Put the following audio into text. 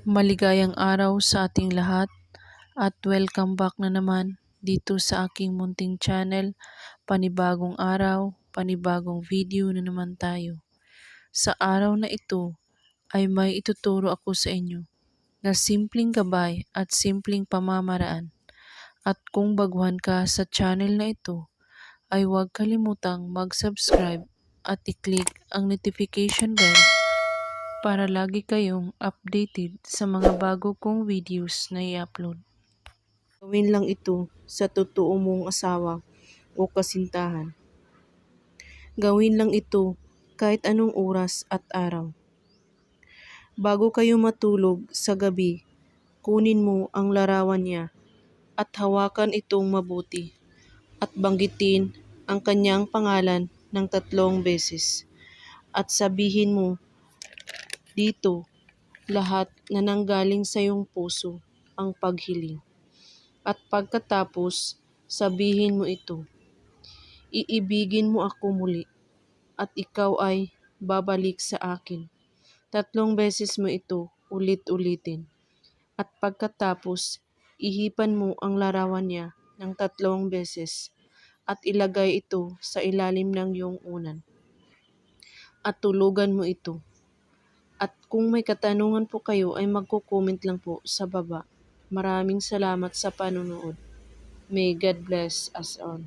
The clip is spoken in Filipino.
Maligayang araw sa ating lahat at welcome back na naman dito sa aking munting channel. Panibagong araw, panibagong video na naman tayo. Sa araw na ito ay may ituturo ako sa inyo na simpleng gabay at simpleng pamamaraan. At kung baguhan ka sa channel na ito, ay huwag kalimutang mag-subscribe at i-click ang notification bell para lagi kayong updated sa mga bago kong videos na i-upload. Gawin lang ito sa totoo mong asawa o kasintahan. Gawin lang ito kahit anong oras at araw. Bago kayo matulog sa gabi, kunin mo ang larawan niya at hawakan itong mabuti at banggitin ang kanyang pangalan ng 3 beses at sabihin mo dito lahat na nanggaling sa iyong puso ang paghiling. At pagkatapos, sabihin mo ito, iibigin mo ako muli at ikaw ay babalik sa akin. 3 beses mo ito ulit-ulitin. At pagkatapos, ihipan mo ang larawan niya ng 3 beses at ilagay ito sa ilalim ng iyong unan. At tulugan mo ito. At kung may katanungan po kayo ay magko-comment lang po sa baba. Maraming salamat sa panonood. May God bless us all.